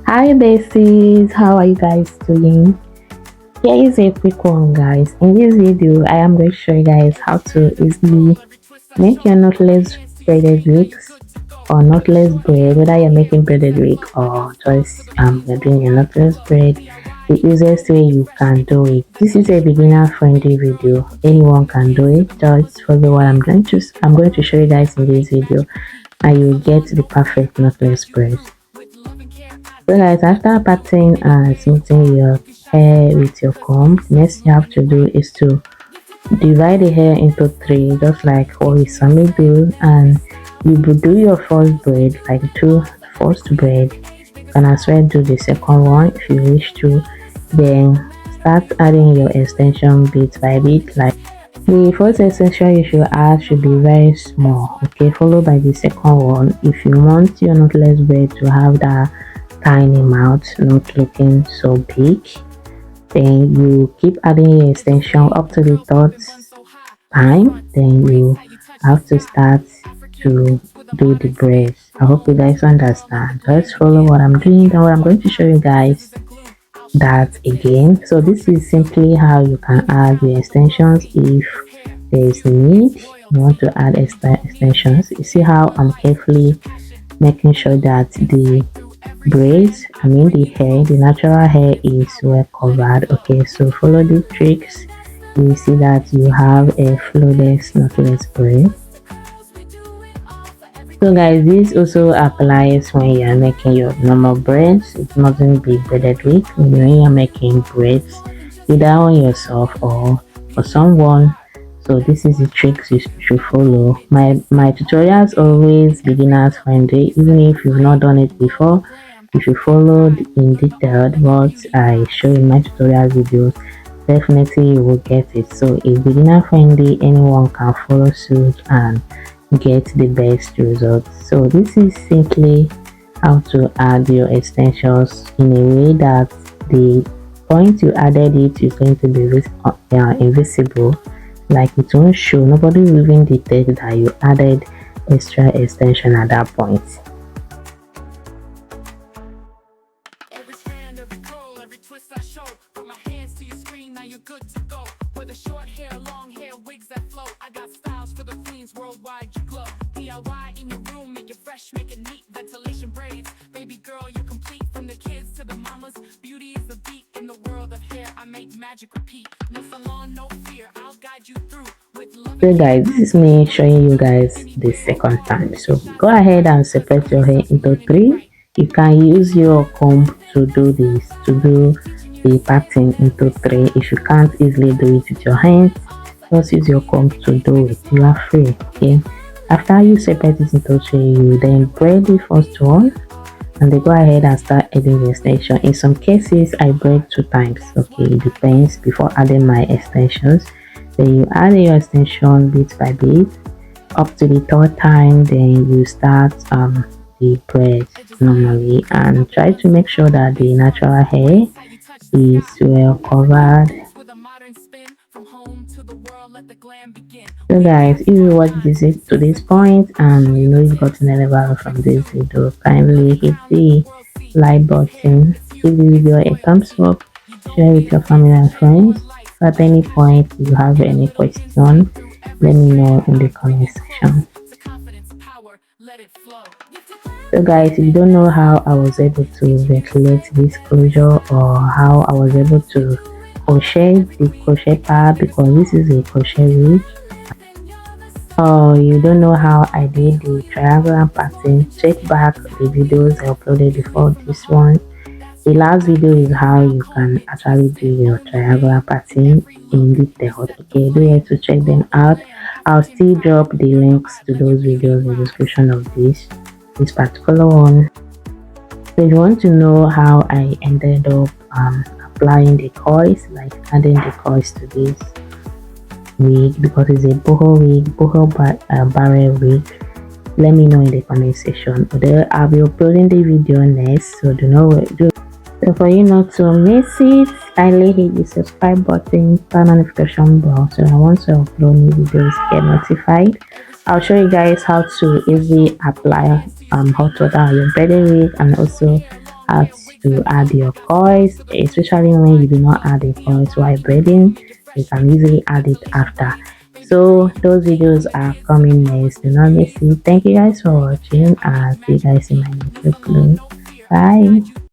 Hi besties, how are you guys doing? Here is a quick one, guys. In this video I am going to show you guys how to easily make your knotless braided wigs or knotless braid, whether you're making braided wig or just you're doing a knotless braid. The easiest way you can do it. This is a beginner friendly video. Anyone can do it. Just follow what I'm going to show you guys in this video, and you'll get the perfect knotless braid. So guys, after parting and smoothing your hair with your comb, next you have to do is to divide the hair into three, just like what we normally do, and you will do your first braid, like do first braid. You can as well do the second one if you wish to. Then start adding your extension bit by bit. Like the first extension you should add should be very small, okay, followed by the second one. If you want your knotless braid to have that tiny mouth, not looking so big, then you keep adding your extension up to the third time. Then you have to start to do the braids. I hope you guys understand. Just follow what I'm doing, and what I'm going to show you guys that again. So this is simply how you can add the extensions if there is need. You want to add extensions. You see how I'm carefully making sure that the braids, the natural hair is well covered. Okay, so follow the tricks. You see that you have a flawless knotless braid. So guys, this also applies when you are making your normal braids. It mustn't be braided wig. When you are making braids, either on yourself or for someone. So this is the tricks you should follow. My tutorials always beginners friendly. Even if you've not done it before, if you followed in detail what I show in my tutorial videos, definitely you will get it. So it's beginner friendly, anyone can follow suit and get the best results. So this is simply how to add your extensions in a way that the point you added it is going to be invisible, like it won't show. Nobody will even detect that you added extra extension at that point. Worldwide, you glow. DIY in your room, make it fresh, make it neat. Ventilation braids, baby girl, you're complete. From the kids to the mamas, beauty is the beat in the world of hair. I make magic repeat. No salon, no fear. I'll guide you through with love. So guys, this is me showing you guys the second time. So go ahead and separate your hair into three. You can use your comb to do this, to do the parting into three. If you can't easily do it with your hands, just use your comb to do it. You are free. Okay, after you separate it into three, you then braid the first one, and then go ahead and start adding the extension. In some cases I braid 2 times. Okay, it depends. Before adding my extensions, then you add your extension bit by bit up to the third time. Then you start the braid normally, and try to make sure that the natural hair is well covered. So guys, if you watch this to this point and you know you've gotten any value from this video, kindly hit the like button, give the video a thumbs up, share with your family and friends. So at any point you have any question, let me know in the comment section. So guys, if you don't know how I was able to ventilate this closure, or how I was able to crochet the crochet part, because this is a crochet wig, or you don't know how I did the triangular pattern, check back the videos I uploaded before this one. The last video is how you can actually do your triangular pattern in detail. Okay, do you have to check them out. I'll still drop the links to those videos in the description of this particular one. So if you want to know how I ended up applying the coils, like adding the coils to this wig, because it's a boho wig, boho barrel wig, let me know in the comment section. I'll be uploading the video next, so do not do. So for you not to miss it, kindly hit the subscribe button, turn notification bell, so I want to upload new videos, get notified. I'll show you guys how to easily apply hot water on your braided wig, and also how to add your coils, especially when you do not add the coils while braiding. You can easily add it after. So those videos are coming next. Do not miss it. Thank you guys for watching, and see you guys in my next video. Bye.